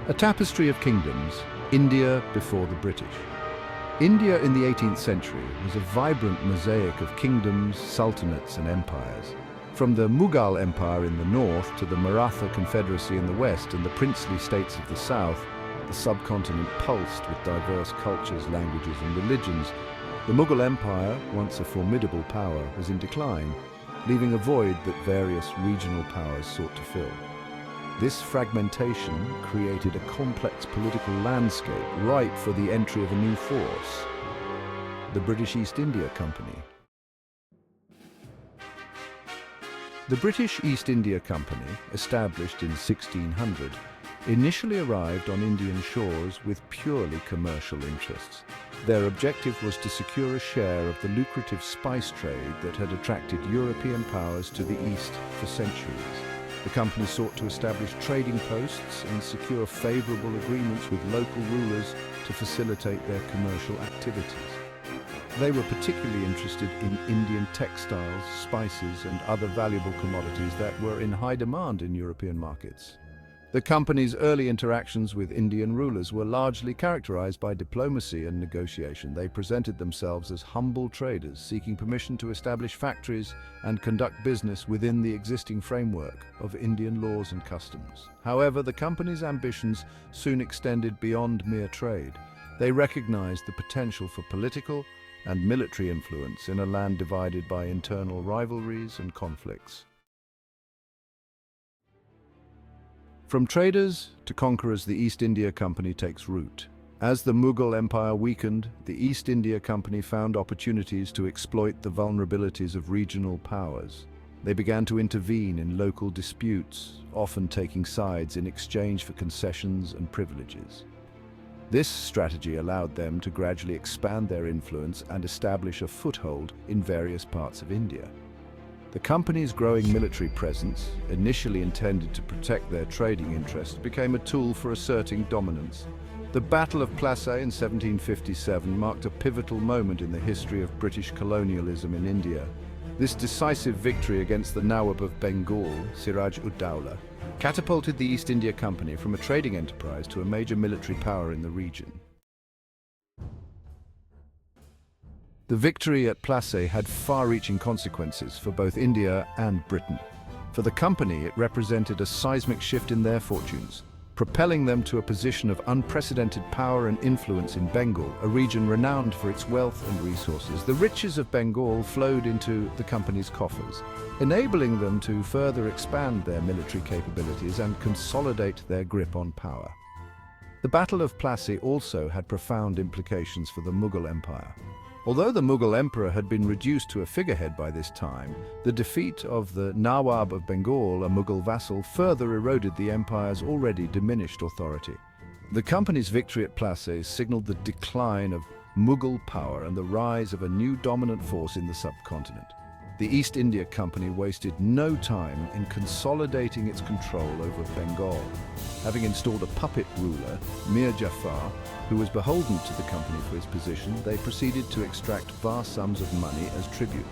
A tapestry of kingdoms, India before the British. India in the 18th century was a vibrant mosaic of kingdoms, sultanates and empires. From the Mughal Empire in the north to the Maratha Confederacy in the west and the princely states of the south, the subcontinent pulsed with diverse cultures, languages and religions. The Mughal Empire, once a formidable power, was in decline, leaving a void that various regional powers sought to fill. This fragmentation created a complex political landscape ripe for the entry of a new force, the British East India Company. The British East India Company, established in 1600, initially arrived on Indian shores with purely commercial interests. Their objective was to secure a share of the lucrative spice trade that had attracted European powers to the East for centuries. The company sought to establish trading posts and secure favorable agreements with local rulers to facilitate their commercial activities. They were particularly interested in Indian textiles, spices, and other valuable commodities that were in high demand in European markets. The company's early interactions with Indian rulers were largely characterized by diplomacy and negotiation. They presented themselves as humble traders, seeking permission to establish factories and conduct business within the existing framework of Indian laws and customs. However, the company's ambitions soon extended beyond mere trade. They recognized the potential for political and military influence in a land divided by internal rivalries and conflicts. From traders to conquerors, the East India Company takes root. As the Mughal Empire weakened, the East India Company found opportunities to exploit the vulnerabilities of regional powers. They began to intervene in local disputes, often taking sides in exchange for concessions and privileges. This strategy allowed them to gradually expand their influence and establish a foothold in various parts of India. The company's growing military presence, initially intended to protect their trading interests, became a tool for asserting dominance. The Battle of Plassey in 1757 marked a pivotal moment in the history of British colonialism in India. This decisive victory against the Nawab of Bengal, Siraj-ud-Dowlah, catapulted the East India Company from a trading enterprise to a major military power in the region. The victory at Plassey had far-reaching consequences for both India and Britain. For the company, it represented a seismic shift in their fortunes, propelling them to a position of unprecedented power and influence in Bengal, a region renowned for its wealth and resources. The riches of Bengal flowed into the company's coffers, enabling them to further expand their military capabilities and consolidate their grip on power. The Battle of Plassey also had profound implications for the Mughal Empire. Although the Mughal emperor had been reduced to a figurehead by this time, the defeat of the Nawab of Bengal, a Mughal vassal, further eroded the empire's already diminished authority. The company's victory at Plassey signaled the decline of Mughal power and the rise of a new dominant force in the subcontinent. The East India Company wasted no time in consolidating its control over Bengal. Having installed a puppet ruler, Mir Jafar, who was beholden to the company for his position, they proceeded to extract vast sums of money as tribute.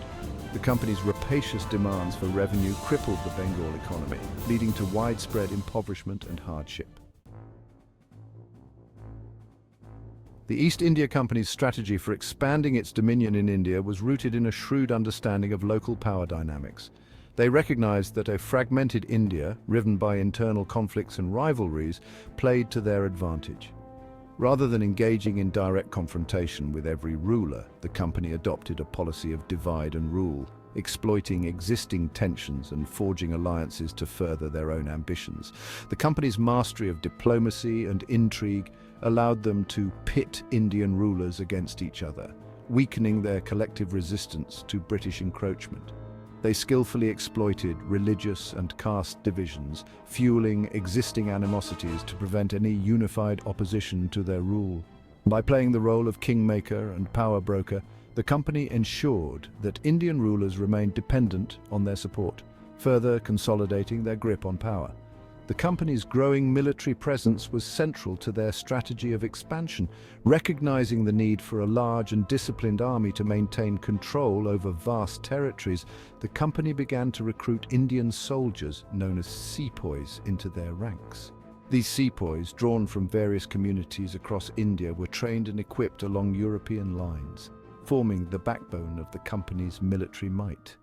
The company's rapacious demands for revenue crippled the Bengal economy, leading to widespread impoverishment and hardship. The East India Company's strategy for expanding its dominion in India was rooted in a shrewd understanding of local power dynamics. They recognized that a fragmented India, riven by internal conflicts and rivalries, played to their advantage. Rather than engaging in direct confrontation with every ruler, the company adopted a policy of divide and rule, exploiting existing tensions and forging alliances to further their own ambitions. The company's mastery of diplomacy and intrigue allowed them to pit Indian rulers against each other, weakening their collective resistance to British encroachment. They skillfully exploited religious and caste divisions, fueling existing animosities to prevent any unified opposition to their rule. By playing the role of kingmaker and power broker, the company ensured that Indian rulers remained dependent on their support, further consolidating their grip on power. The company's growing military presence was central to their strategy of expansion. Recognizing the need for a large and disciplined army to maintain control over vast territories, the company began to recruit Indian soldiers, known as sepoys, into their ranks. These sepoys, drawn from various communities across India, were trained and equipped along European lines, forming the backbone of the company's military might.